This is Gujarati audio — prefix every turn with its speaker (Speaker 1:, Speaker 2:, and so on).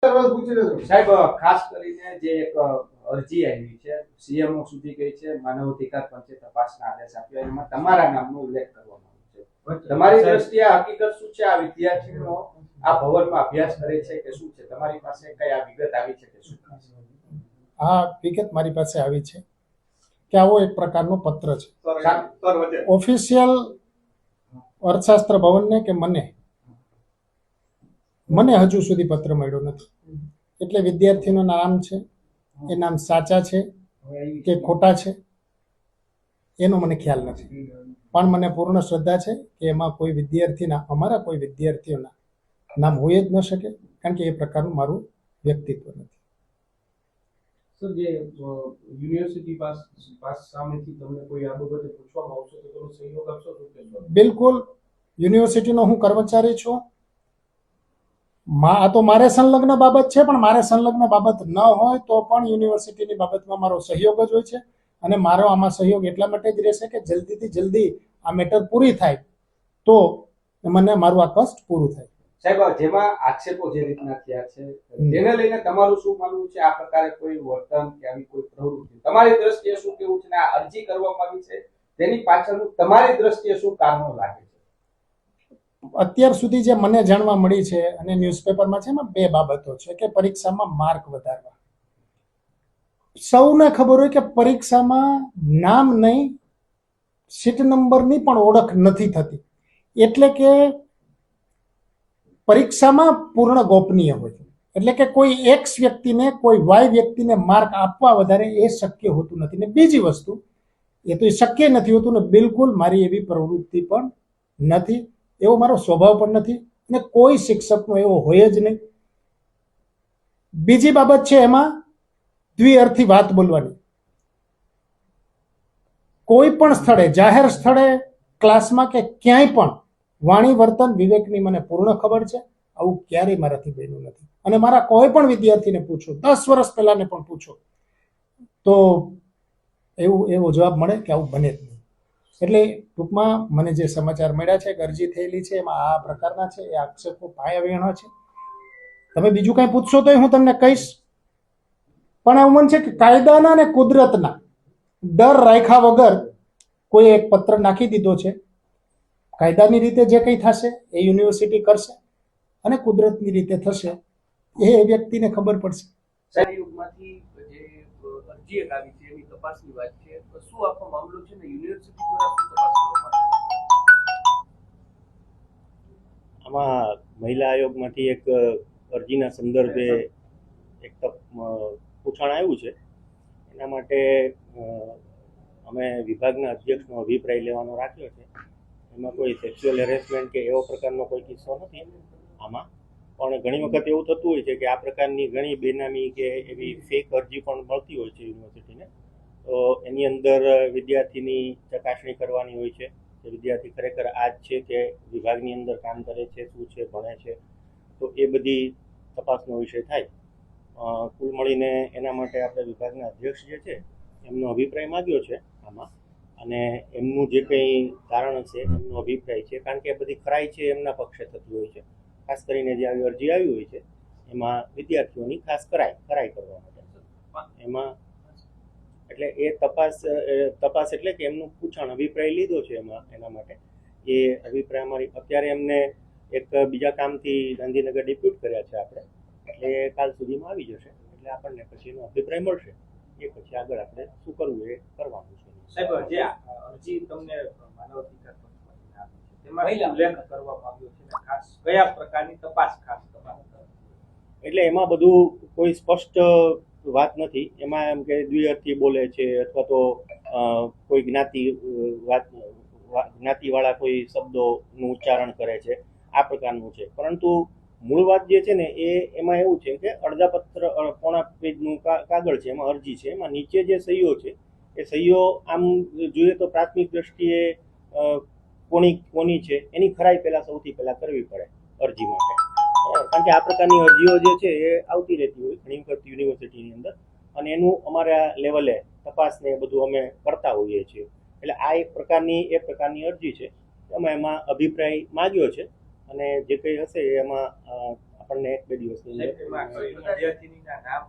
Speaker 1: સાહેબ ખાસ કરીને જે એક અરજી આવી છે સીએમઓ સુધી ગઈ છે, માનવ અધિકાર પંચે તપાસના આદેશ આપ્યો, એમાં તમારા નામનો ઉલ્લેખ કરવામાં આવ્યો છે. તમારી દ્રષ્ટિએ હકીકત શું છે? આ વિદ્યાર્થીઓ આ ભવનમાં અભ્યાસ કરે છે કે શું છે? તમારી પાસે કઈ આ વિગત આવી છે કે શું?
Speaker 2: આ વિગત મારી પાસે આવી છે કે આવો એક પ્રકારનો પત્ર છે ઓફિશિયલ અર્થશાસ્ત્ર ભવનને કે મને હજુ સુધી પત્ર મળ્યો નથી. એટલે વિદ્યાર્થીનું નામ છે, એ નામ સાચા છે કે ખોટા છે એનો મને ખ્યાલ નથી, પણ મને પૂર્ણ શ્રદ્ધા છે કે એમાં કોઈ વિદ્યાર્થીના, અમારા કોઈ વિદ્યાર્થીઓના નામ હોય જ ન શકે, કારણ કે એ પ્રકારનું મારું વ્યક્તિત્વ નથી.
Speaker 3: સર, જે યુનિવર્સિટી પાસ સામેથી તમને કોઈ આ બાબતે પૂછવામાં આવશે તો તમે સહયોગ આપશો?
Speaker 2: બિલકુલ, યુનિવર્સિટીનો હું કર્મચારી છું. આ તો મારે સંલગ્ન બાબત છે, પણ મારે સંલગ્ન બાબત ન હોય તો પણ યુનિવર્સિટીની બાબતમાં મારો સહયોગ જ હોય છે, અને મારો આમાં સહયોગ એટલા માટે જ રહેશે કે જલ્દીથી જલ્દી આ મેટર પૂરી થાય તો મને મારું આ કષ્ટ પૂરું થાય.
Speaker 1: સાહેબ, જેમાં આક્ષેપો જે રીતના થયા છે તેને લઈને તમારું શું માનવું છે? આ પ્રકારે કોઈ વર્તન કે આવી કોઈ પ્રવૃત્તિ તમારી દ્રષ્ટિએ શું કેવું છે? આ અરજી કરવામાં આવી છે તેની પાછળનું તમારી દ્રષ્ટિએ શું કારણો લાગે છે?
Speaker 2: અત્યાર સુધી જે મને જાણવા મળી છે અને ન્યૂઝપેપરમાં છે, એમાં બે બાબતો છે કે પરીક્ષામાં માર્ક વધારવા. સૌને ખબર હોય કે પરીક્ષામાં નામ નહીં, સીટ નંબરની પણ ઓળખ નથી થતી, એટલે કે પરીક્ષામાં પૂર્ણ ગોપનીય હોય, એટલે કે કોઈ એક્સ વ્યક્તિને કોઈ વાય વ્યક્તિને માર્ક આપવા વધારે એ શક્ય હોતું નથી. ને બીજી વસ્તુ, એ તો શક્ય નથી હોતું ને બિલકુલ મારી એવી પ્રવૃત્તિ પણ નથી, એવો મારો સ્વભાવ પણ નથી, અને કોઈ શિક્ષકનો એવો હોય જ નહીં. બીજી બાબત છે એમાં દ્વિઅર્થી વાત બોલવાની. કોઈ પણ સ્થળે, જાહેર સ્થળે, ક્લાસમાં કે ક્યાંય પણ વાણી વર્તન વિવેકની મને પૂર્ણ ખબર છે. આવું ક્યારેય મારાથી બન્યું નથી, અને મારા કોઈ પણ વિદ્યાર્થીને પૂછો, 10 વર્ષ પહેલાને પણ પૂછો તો એવો જવાબ મળે કે આવું બને જ નહીં. એટલે ટૂંકમાં મને જે સમાચાર મળ્યા છે કે અરજી થયેલી છે એમાં આ પ્રકારના છે, એ આક્ષેપો પાયાવિહોણા છે. તમે બીજું કંઈ પૂછશો તો હું તમને કહીશ, પણ એવું મન છે કે કાયદાના અને કુદરતના ડર રાખ્યા વગર કોઈ એક પત્ર નાખી દીધો છે. કાયદાની રીતે જે કંઈ થશે એ યુનિવર્સિટી કરશે, અને કુદરતની રીતે થશે એ વ્યક્તિને ખબર પડશે.
Speaker 3: સહયોગમાંથી જે અરજી આવી છે એની તપાસની વાત છે, તો શું આખો મામલો છે ને યુનિવર્સિટી દ્વારા શું તપાસ કરવામાં?
Speaker 4: આમાં મહિલા આયોગમાંથી એક અરજીના સંદર્ભે એક પૂછાણ આવ્યું છે. એના માટે અમે વિભાગના અધ્યક્ષનો અભિપ્રાય લેવાનો રાખ્યો છે. એમાં કોઈ સેક્સ્યુઅલ હેરેસમેન્ટ કે એવો પ્રકારનો કોઈ કિસ્સો નથી આમાં, પણ ઘણી વખત એવું થતું હોય છે કે આ પ્રકારની ઘણી બેનામી કે એવી ફેક અરજી પણ મળતી હોય છે યુનિવર્સિટીને. તો એની અંદર વિદ્યાર્થીની ચકાસણી કરવાની હોય છે કે વિદ્યાર્થી ખરેખર આ જ છે કે વિભાગની અંદર કામ કરે છે, શું છે, ભણે છે. તો એ બધી તપાસનો વિષય થાય. કુલ મળીને એના માટે આપણે વિભાગના અધ્યક્ષ જે છે એમનો અભિપ્રાય માગ્યો છે આમાં, અને એમનું જે કંઈ કારણ છે એમનો અભિપ્રાય છે, કારણ કે બધી ખરાઈ છે એમના પક્ષે થતી હોય છે. ખાસ કરીને જે આવી અરજી આવી હોય છે એમાં વિદ્યાર્થીઓની ખાસ ખરાઈ કરવા માટે એમાં, એટલે એ તપાસ એટલે કે એમનું પૂછાણ અભિપ્રાય લીધો છે એમાં. એના માટે એ અભિપ્રાય અમારી અત્યારે એમને એક બીજા કામથી ગાંધીનગર ડિપ્યુટ કર્યા છે આપણે, એટલે કાલ સુધીમાં આવી જશે. એટલે આપણને પછી એનો અભિપ્રાય મળશે, એ પછી આગળ આપણે શું કરવું એ કરવાનું છે.
Speaker 1: સાહેબ, જે અરજી તમને માનવ અધિકાર પંચમાંથી આપી છે તેમાં ઉલ્લેખ કરવામાં આવ્યો છે, ખાસ કયા પ્રકારની તપાસ?
Speaker 4: એટલે એમાં બધું કોઈ સ્પષ્ટ વાત નથી. એમાં એમ કે દ્વિઅર્થી બોલે છે, અથવા તો કોઈ જ્ઞાતિવાળા કોઈ શબ્દોનું ઉચ્ચારણ કરે છે, આ પ્રકારનું છે. પરંતુ મૂળ વાત જે છે ને એમાં એવું છે કે અડધા પત્ર, પોણા પેજનું કાગળ છે, એમાં અરજી છે. એમાં નીચે જે સહીઓ છે એ સહીઓ આમ જોઈએ તો પ્રાથમિક દ્રષ્ટિએ કોની છે એની ખરાઈ સૌથી પહેલા કરવી પડે અરજી માટે, કારણ કે આ પ્રકારની અરજીઓ જે છે એ આવતી રહેતી હોય ઘણી વખત યુનિવર્સિટીની અંદર, અને એનું અમારા લેવલે તપાસને બધું અમે કરતા હોઈએ છીએ. એટલે આ એ પ્રકારની અરજી છે. અમે એમાં અભિપ્રાય માગ્યો છે, અને જે કંઈ હશે એમાં આપણને 1-2 દિવસની
Speaker 1: સાહેબ, એમાં
Speaker 4: અંદર
Speaker 1: કોઈ વિદ્યાર્થીનીના નામ